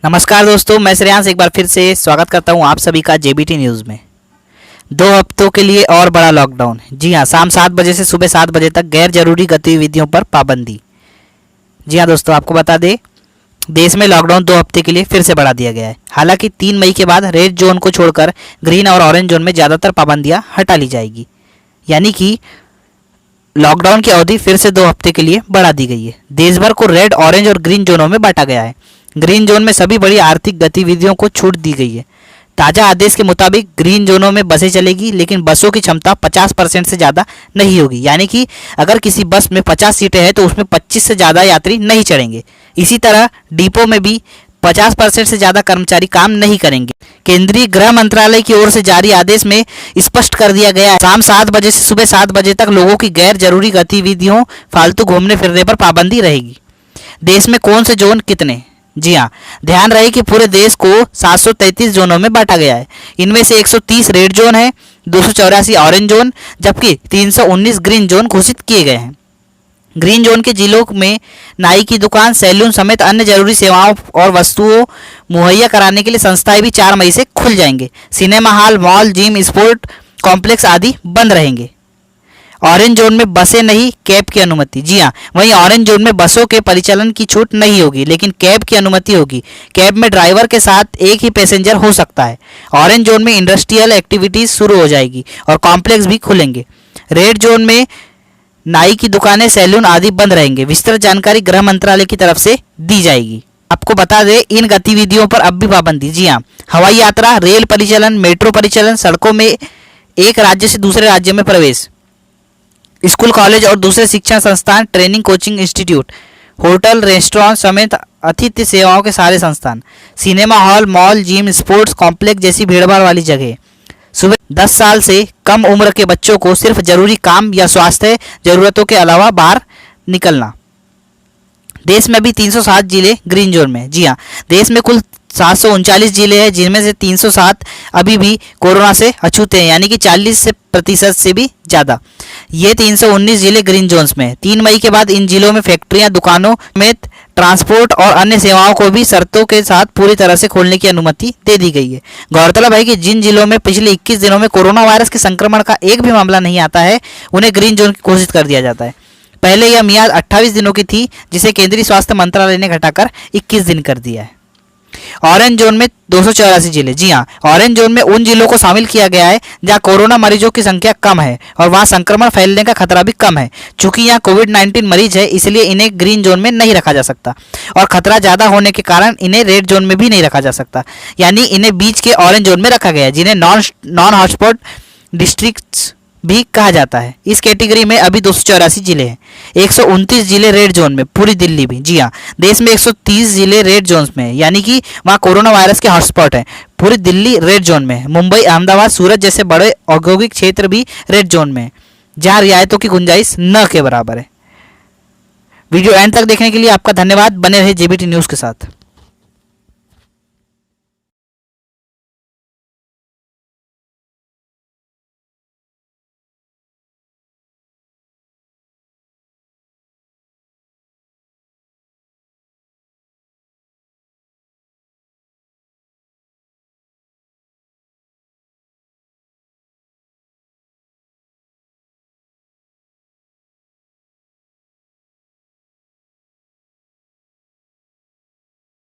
नमस्कार दोस्तों, मैं श्रेयांश एक बार फिर से स्वागत करता हूं आप सभी का जेबीटी न्यूज़ में। 2 हफ्तों के लिए और बड़ा लॉकडाउन। जी हां, शाम 7 बजे से सुबह 7 बजे तक गैर जरूरी गतिविधियों पर पाबंदी। जी हां दोस्तों, आपको बता दें, देश में लॉकडाउन 2 हफ्ते के लिए फिर से बढ़ा दिया गया है। हालांकि 3 मई के बाद रेड जोन को छोड़कर ग्रीन और ऑरेंज जोन में ज़्यादातर पाबंदियाँ हटा ली जाएगी। यानी कि लॉकडाउन की अवधि फिर से 2 हफ्ते के लिए बढ़ा दी गई है। देश भर को रेड, ऑरेंज और ग्रीन जोनों में बांटा गया है। ग्रीन जोन में सभी बड़ी आर्थिक गतिविधियों को छूट दी गई है। ताज़ा आदेश के मुताबिक ग्रीन जोनों में बसें चलेगी, लेकिन बसों की क्षमता 50% से ज़्यादा नहीं होगी। यानी कि अगर किसी बस में 50 सीटें हैं तो उसमें 25 से ज़्यादा यात्री नहीं चढ़ेंगे। इसी तरह डिपो में भी 50% से ज़्यादा कर्मचारी काम नहीं करेंगे। केंद्रीय गृह मंत्रालय की ओर से जारी आदेश में स्पष्ट कर दिया गया है, शाम 7 बजे से सुबह 7 बजे तक लोगों की गैर जरूरी गतिविधियों, फालतू घूमने फिरने पर पाबंदी रहेगी। देश में कौन से जोन कितने? जी हाँ, ध्यान रहे कि पूरे देश को 733 जोनों में बांटा गया है। इनमें से 130 रेड जोन है, 284 ऑरेंज जोन, जबकि 319 ग्रीन जोन घोषित किए गए हैं। ग्रीन जोन के जिलों में नाई की दुकान, सैलून समेत अन्य जरूरी सेवाओं और वस्तुओं मुहैया कराने के लिए संस्थाएं भी 4 मई से खुल जाएंगे। Cinema hall, mall, gym, sport complex आदि बंद रहेंगे। ऑरेंज जोन में बसें नहीं, कैब की अनुमति। जी हाँ, वहीं ऑरेंज जोन में बसों के परिचालन की छूट नहीं होगी, लेकिन कैब की अनुमति होगी। कैब में ड्राइवर के साथ एक ही पैसेंजर हो सकता है। ऑरेंज जोन में इंडस्ट्रियल एक्टिविटीज़ शुरू हो जाएगी और कॉम्प्लेक्स भी खुलेंगे। रेड जोन में नाई की दुकानें, सैलून आदि बंद रहेंगे। विस्तृत जानकारी गृह मंत्रालय की तरफ से दी जाएगी। आपको बता दें, इन गतिविधियों पर अब भी पाबंदी। जी हाँ, हवाई यात्रा, रेल परिचालन, मेट्रो परिचालन, सड़कों में एक राज्य से दूसरे राज्य में प्रवेश, स्कूल, कॉलेज और दूसरे शिक्षण संस्थान, training, coaching institute, hotel, restaurant समेत आतिथ्य सेवाओं के सारे संस्थान, cinema hall, mall, gym, sports complex जैसी भीड़भाड़ वाली जगह। सुबह 10 साल से कम उम्र के बच्चों को सिर्फ जरूरी काम या स्वास्थ्य जरूरतों के अलावा बाहर निकलना। देश में भी 307 जिले ग्रीन जोन में। जी हाँ, देश में कुल 739 जिले हैं, जिनमें से 307 अभी भी कोरोना से अछूते हैं, यानी कि 40% से भी ज़्यादा। ये 319 जिले ग्रीन जोन्स में। 3 मई के बाद इन जिलों में फैक्ट्रियां, दुकानों समेत ट्रांसपोर्ट और अन्य सेवाओं को भी शर्तों के साथ पूरी तरह से खोलने की अनुमति दे दी गई है। गौरतलब है कि जिन जिलों में पिछले 21 दिनों में कोरोना वायरस के संक्रमण का एक भी मामला नहीं आता है, उन्हें ग्रीन जोन घोषित कर दिया जाता है। पहले यह मियाद 28 दिनों की थी, जिसे केंद्रीय स्वास्थ्य मंत्रालय ने घटाकर 21 दिन कर दिया है। ऑरेंज जोन में 284 जिले। जी हाँ, ऑरेंज जोन में उन जिलों को शामिल किया गया है जहां कोरोना मरीजों की संख्या कम है और वहां संक्रमण फैलने का खतरा भी कम है। चूंकि यहां कोविड-19 मरीज है, इसलिए इन्हें ग्रीन जोन में नहीं रखा जा सकता और खतरा ज़्यादा होने के कारण इन्हें रेड जोन में भी नहीं रखा जा सकता। यानी इन्हें बीच के ऑरेंज जोन में रखा गया है, जिन्हें नॉन हॉटस्पॉट डिस्ट्रिक्ट्स भी कहा जाता है। इस कैटेगरी में अभी 284 जिले हैं। 129 जिले रेड जोन में, पूरी दिल्ली भी। जी हाँ, देश में 130 जिले रेड जोन में है, यानी कि वहाँ कोरोना वायरस के हॉटस्पॉट हैं। पूरी दिल्ली रेड जोन में है। मुंबई, अहमदाबाद, सूरत जैसे बड़े औद्योगिक क्षेत्र भी रेड जोन में है, जहाँ रियायतों की गुंजाइश न के बराबर है। वीडियो एंड तक देखने के लिए आपका धन्यवाद। बने रहे जेबीटी न्यूज़ के साथ।